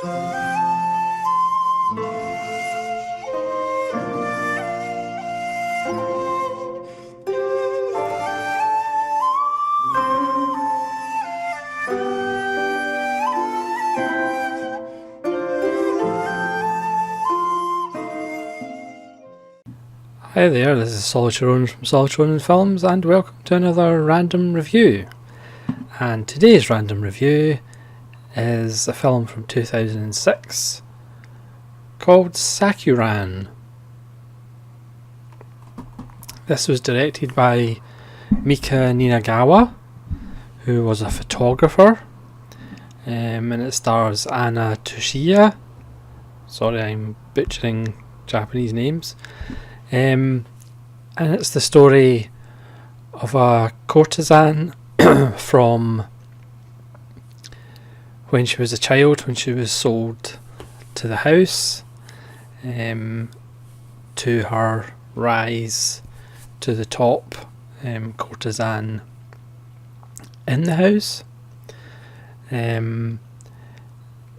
Hi there, this is Sakuran from Sakuran Films, and welcome to another random review. And today's random review is a film from 2006 called Sakuran. This was directed by Mika Ninagawa, who was a photographer, and it stars Anna Toshiya. Sorry, I'm butchering Japanese names. And it's the story of a courtesan from when she was a child, when she was sold to the house, to her rise to the top courtesan in the house.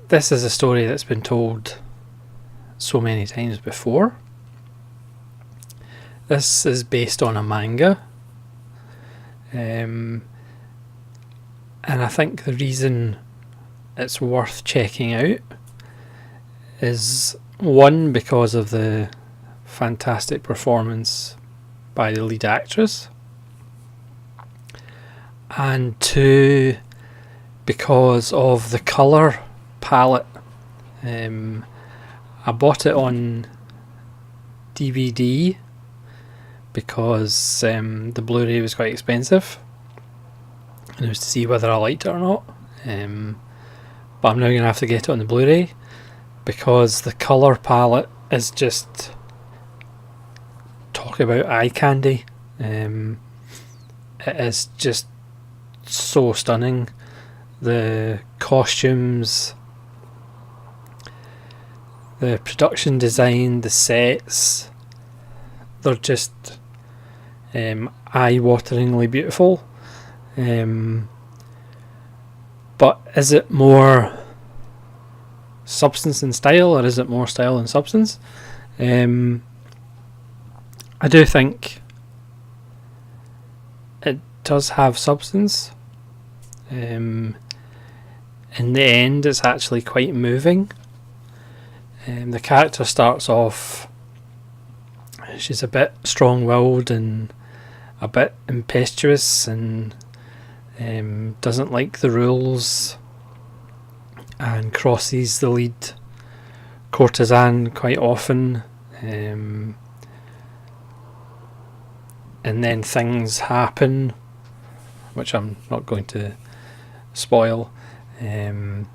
This is a story that's been told so many times before. This is based on a manga, and I think the reason it's worth checking out is, one, because of the fantastic performance by the lead actress, and two, because of the colour palette. I bought it on DVD because the Blu-ray was quite expensive, and it was to see whether I liked it or not. But I'm now going to have to get it on the Blu-ray because the colour palette is just, talk about eye candy. It is just so stunning. The costumes, the production design, the sets, they're just eye-wateringly beautiful. But is it more substance and style, or is it more style and substance? I do think it does have substance. In the end, it's actually quite moving. The character starts off, she's a bit strong-willed and a bit impetuous, and doesn't like the rules, and crosses the lead courtesan quite often, and then things happen which I'm not going to spoil, and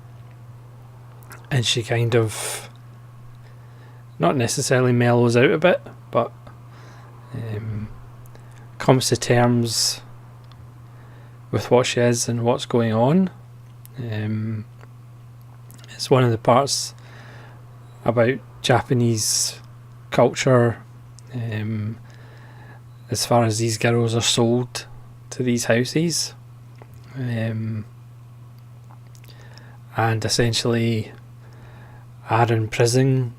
she kind of not necessarily mellows out a bit, but comes to terms with what she is and what's going on. It's one of the parts about Japanese culture, as far as these girls are sold to these houses, and essentially are in prison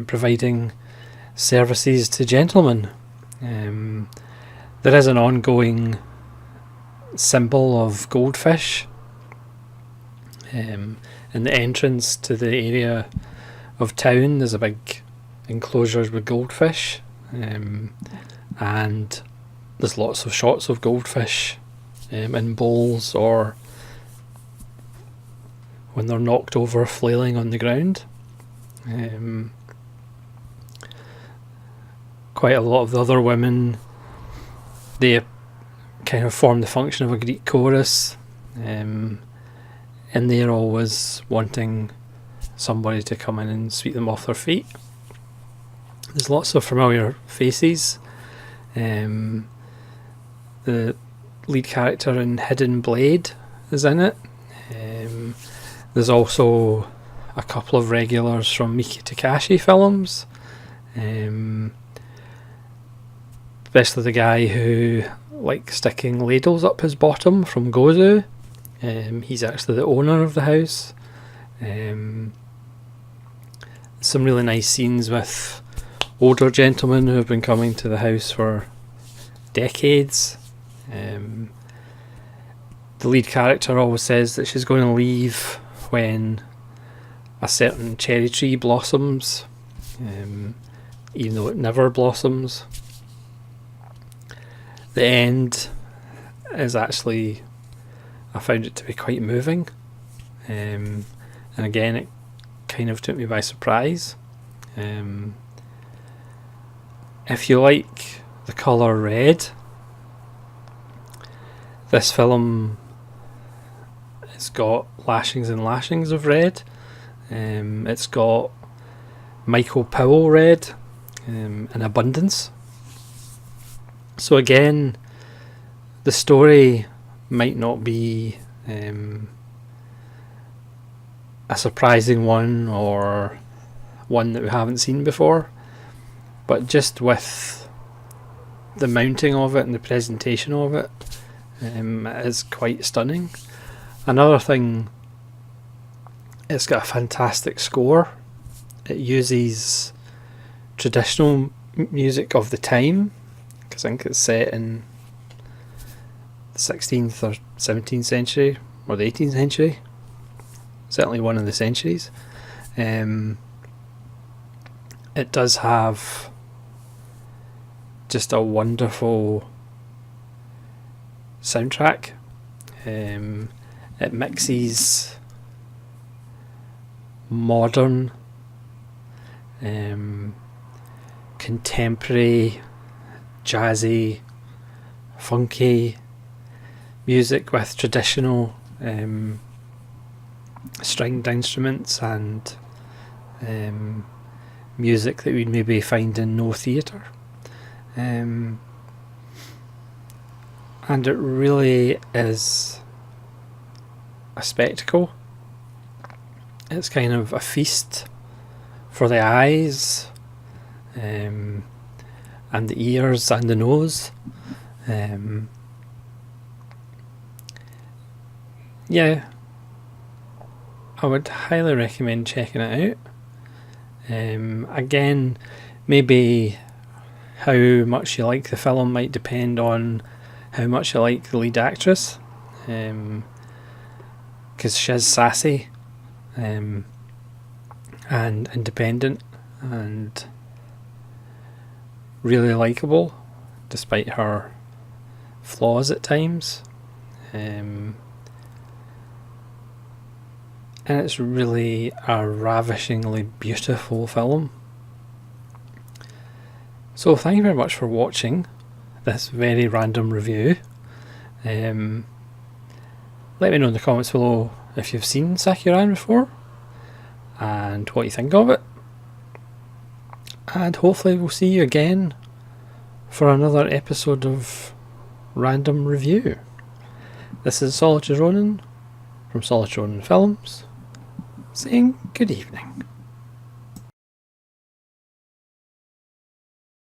providing services to gentlemen. There is an ongoing symbol of goldfish in the entrance to the area of town. There's a big enclosure with goldfish, and there's lots of shots of goldfish in bowls, or when they're knocked over flailing on the ground. Quite a lot of the other women, they kind of form the function of a Greek chorus, and they're always wanting somebody to come in and sweep them off their feet. There's lots of familiar faces. The lead character in Hidden Blade is in it. There's also a couple of regulars from Miki Takashi films, especially the guy who likes sticking ladles up his bottom from Gozu. He's actually the owner of the house. Some really nice scenes with older gentlemen who have been coming to the house for decades. The lead character always says that she's going to leave when a certain cherry tree blossoms, even though it never blossoms. The end is actually, I found it to be quite moving, and again it kind of took me by surprise. If you like the colour red, this film has got lashings and lashings of red. It's got Michael Powell red in abundance. So again, the story might not be a surprising one or one that we haven't seen before, but just with the mounting of it and the presentation of it, it is quite stunning. Another thing, it's got a fantastic score. It uses traditional music of the time, because I think it's set in the 16th or 17th century or the 18th century, certainly one of the centuries. It does have just a wonderful soundtrack. It mixes modern, contemporary, jazzy, funky music with traditional stringed instruments and music that we'd maybe find in no theatre. And it really is a spectacle. It's kind of a feast for the eyes, and the ears and the nose. Yeah, I would highly recommend checking it out. Again, maybe how much you like the film might depend on how much you like the lead actress, because she's sassy and independent and really likeable despite her flaws at times, and it's really a ravishingly beautiful film. So thank you very much for watching this very random review. Let me know in the comments below if you've seen Sakuran before and what you think of it, and hopefully we'll see you again for another episode of Random Review. This is Solitary Ronin from Solitary Ronin Films saying good evening.